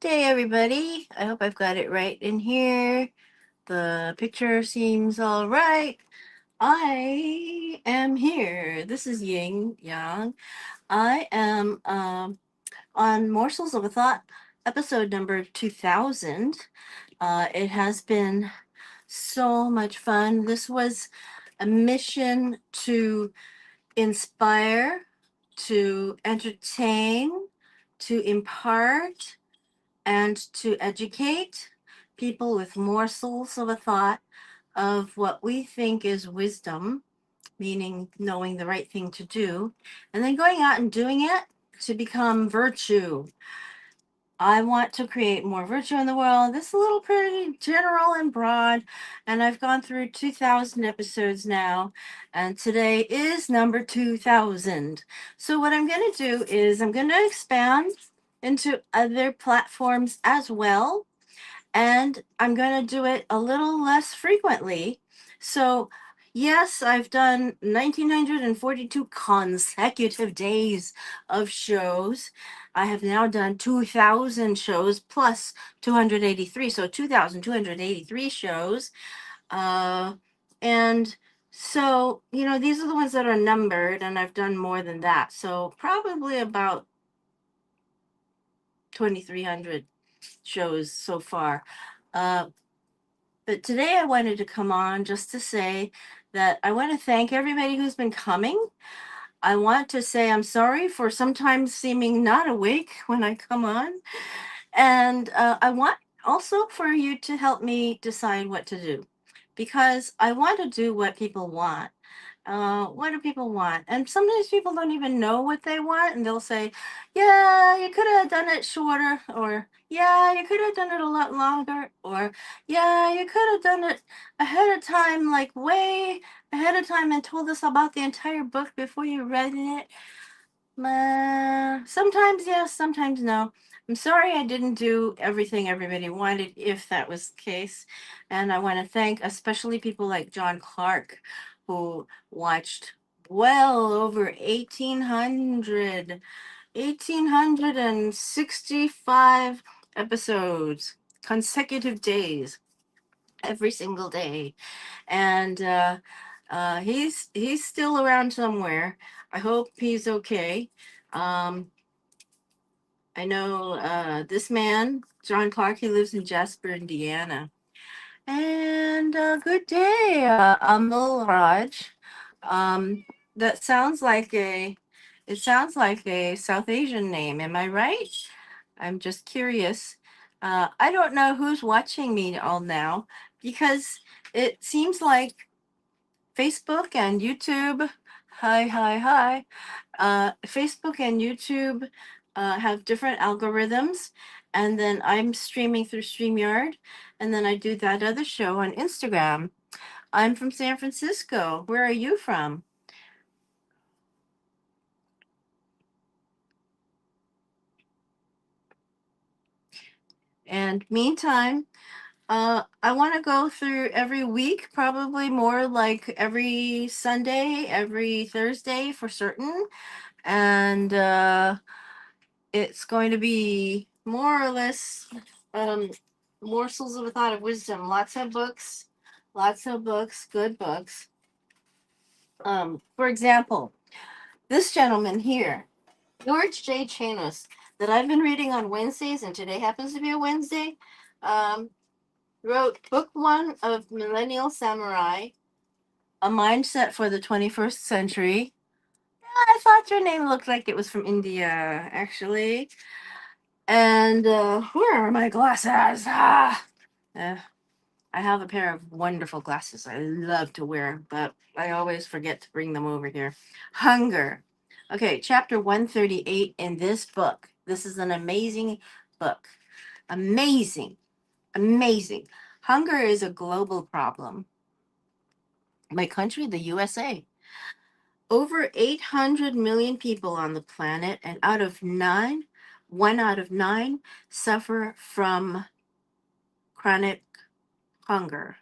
day, everybody. I hope I've got it right in here. The picture seems all right. I am here. This is Ying Yang. I am on Morsels of a Thought, episode number 2000. It has been so much fun. This was a mission to inspire, to entertain, to impart, and to educate people with morsels of a thought of what we think is wisdom, meaning knowing the right thing to do, and then going out and doing it to become virtue. I want to create more virtue in the world. This is a little pretty general and broad, and I've gone through 2,000 episodes now, and today is number 2,000. So, what I'm going to do is I'm going to expand into other platforms as well, and I'm going to do it a little less frequently. So, yes, I've done 1,942 consecutive days of shows. I have now done 2,000 shows plus 283, so 2,283 shows. Uh, and so, these are the ones that are numbered, and I've done more than that. So, probably about 2,300 shows so far. Uh, but today I wanted to come on just to say that I want to thank everybody who's been coming. I want to say I'm sorry for sometimes seeming not awake when I come on. And I want also for you to help me decide what to do because I want to do what people want. What do people want? And sometimes people don't even know what they want, and they'll say, "Yeah, you could have done it shorter," or "Yeah, you could have done it a lot longer," or "Yeah, you could have done it ahead of time, like way ahead of time, and told us about the entire book before you read it." Sometimes yes, sometimes no. I'm sorry I didn't do everything everybody wanted, if that was the case. And I want to thank especially people like John Clark, who watched well over 1,865 episodes, consecutive days, every single day. And he's still around somewhere. I hope he's okay. Um, I know this man, John Clark. He lives in Jasper, Indiana. And good day, Amul Raj. Um, that sounds like a. It sounds like a South Asian name. Am I right? I'm just curious. I don't know who's watching me all now because it seems like Facebook and YouTube. Hi, hi, hi. Facebook and YouTube have different algorithms, and then I'm streaming through StreamYard, and then I do that other show on Instagram. I'm from San Francisco. Where are you from? And meantime, I want to go through every week, probably more like every Sunday, every Thursday for certain. And it's going to be more or less um, morsels of a thought of wisdom. Lots of books, good books. For example, this gentleman here, George J. Chanos, that I've been reading on Wednesdays, and today happens to be a Wednesday, um, wrote Book One of Millennial Samurai, A Mindset for the 21st Century. I thought your name looked like it was from India, actually. And where are my glasses? Uh, I have a pair of wonderful glasses I love to wear, but I always forget to bring them over here. Hunger. Okay, chapter 138 in this book. This is an amazing book. Amazing. Amazing. Hunger is a global problem. My country, the USA. Over 800 million people on the planet, and one out of nine suffer from chronic hunger.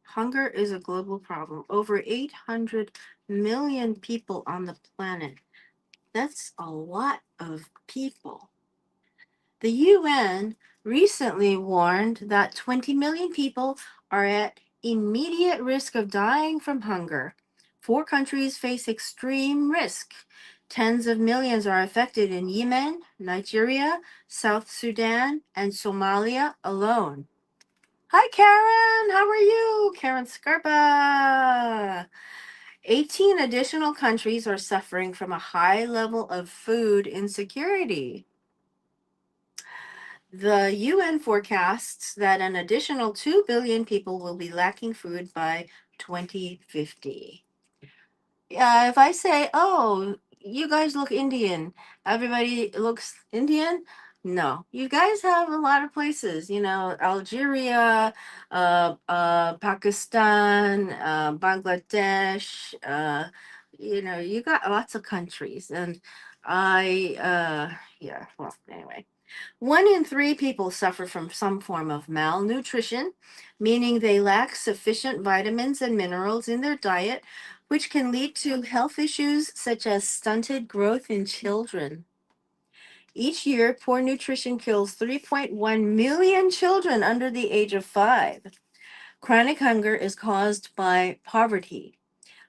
Hunger is a global problem. Over 800 million people on the planet. That's a lot of people. The UN recently warned that 20 million people are at immediate risk of dying from hunger. Four countries face extreme risk. Tens of millions are affected in Yemen, Nigeria, South Sudan, and Somalia alone. Hi, Karen. How are you? Karen Scarpa. 18 additional countries are suffering from a high level of food insecurity. The UN forecasts that an additional 2 billion people will be lacking food by 2050. If I say, oh, you guys look Indian, everybody looks Indian. No, you guys have a lot of places, Algeria, Pakistan, Bangladesh, you got lots of countries. And yeah, well, anyway. 1 in 3 people suffer from some form of malnutrition, meaning they lack sufficient vitamins and minerals in their diet, which can lead to health issues such as stunted growth in children. Each year, poor nutrition kills 3.1 million children under the age of 5. Chronic hunger is caused by poverty.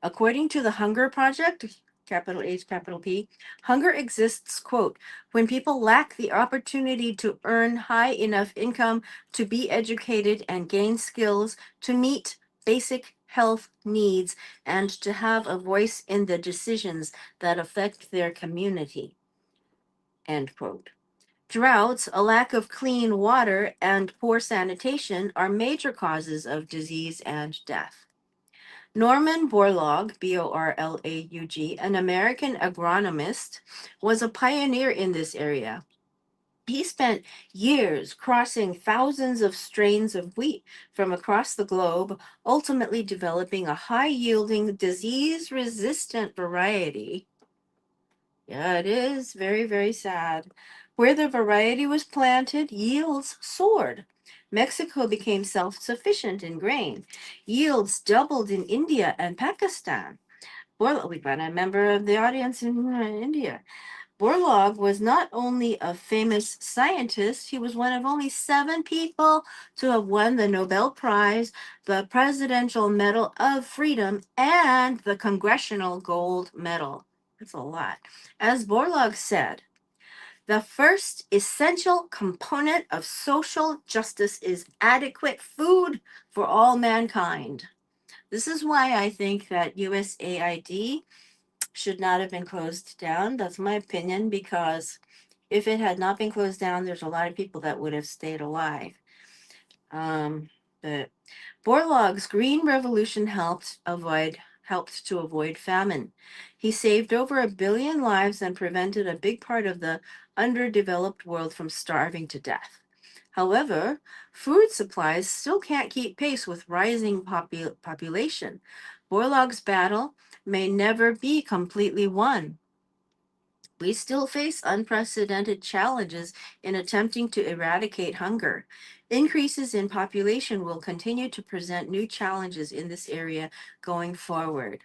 According to the Hunger Project, capital H, capital P, hunger exists, quote, when people lack the opportunity to earn high enough income to be educated and gain skills to meet basic health needs and to have a voice in the decisions that affect their community, end quote. Droughts, a lack of clean water, and poor sanitation are major causes of disease and death. Norman Borlaug, Borlaug, an American agronomist, was a pioneer in this area. He spent years crossing thousands of strains of wheat from across the globe, ultimately developing a high yielding, disease resistant variety. Yeah, it is very, very sad. Where the variety was planted, yields soared. Mexico became self sufficient in grain. Yields doubled in India and Pakistan. We got a member of the audience in India. Borlaug was not only a famous scientist, he was one of only 7 people to have won the Nobel Prize, the Presidential Medal of Freedom, and the Congressional Gold Medal. That's a lot. As Borlaug said, the first essential component of social justice is adequate food for all mankind. This is why I think that USAID should not have been closed down. That's my opinion, because if it had not been closed down, there's a lot of people that would have stayed alive. But Borlaug's Green Revolution helped to avoid famine. He saved over 1 billion lives and prevented a big part of the underdeveloped world from starving to death. However, food supplies still can't keep pace with rising population. Borlaug's battle may never be completely won. We still face unprecedented challenges in attempting to eradicate hunger. Increases in population will continue to present new challenges in this area going forward.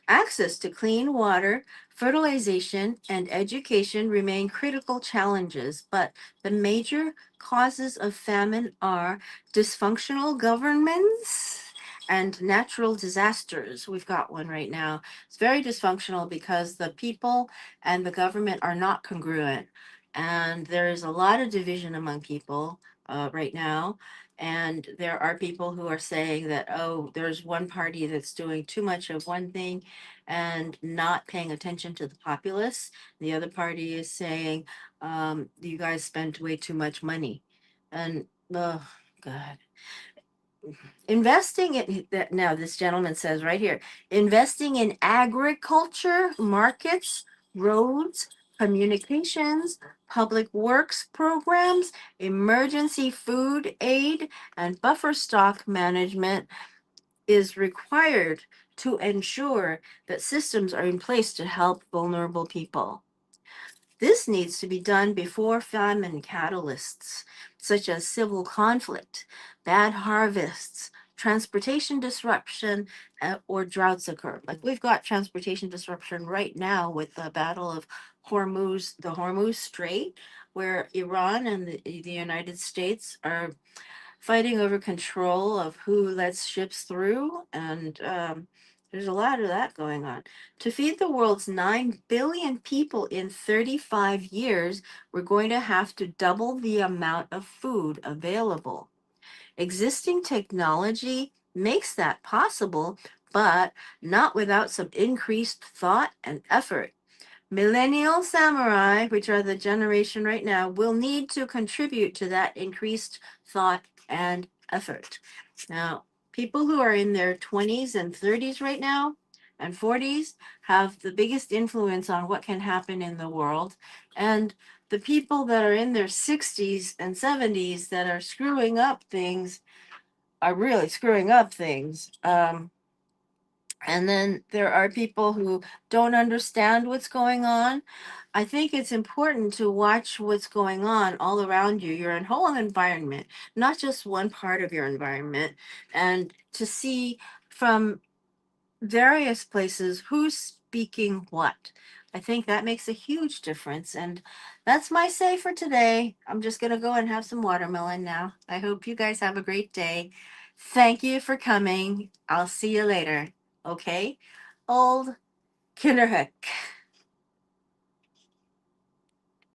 Access to clean water, fertilization, and education remain critical challenges, but the major causes of famine are dysfunctional governments and natural disasters. We've got one right now. It's very dysfunctional because the people and the government are not congruent. And there is a lot of division among people right now. And there are people who are saying that, oh, there's one party that's doing too much of one thing and not paying attention to the populace. The other party is saying, you guys spent way too much money. And, oh, God. Investing in that now, this gentleman says right here, investing in agriculture, markets, roads, communications, public works programs, emergency food aid, and buffer stock management is required to ensure that systems are in place to help vulnerable people. This needs to be done before famine catalysts, such as civil conflict, bad harvests, transportation disruption, or droughts occur. Like we've got transportation disruption right now with the battle of the Hormuz Strait. where Iran and the United States are fighting over control of who lets ships through, and there's a lot of that going on. To feed the world's 9 billion people in 35 years, we're going to have to double the amount of food available. Existing technology makes that possible, but not without some increased thought and effort. Millennial samurai, which are the generation right now, will need to contribute to that increased thought and effort. Now, people who are in their 20s and 30s right now and 40s have the biggest influence on what can happen in the world. And the people that are in their 60s and 70s that are screwing up things are really screwing up things. And then there are people who don't understand what's going on. I think it's important to watch what's going on all around you, your whole environment, not just one part of your environment, and to see from various places who's speaking what. I think that makes a huge difference. And that's my say for today. I'm just going to go and have some watermelon now. I hope you guys have a great day. Thank you for coming. I'll see you later. Okay? Old Kinderhook.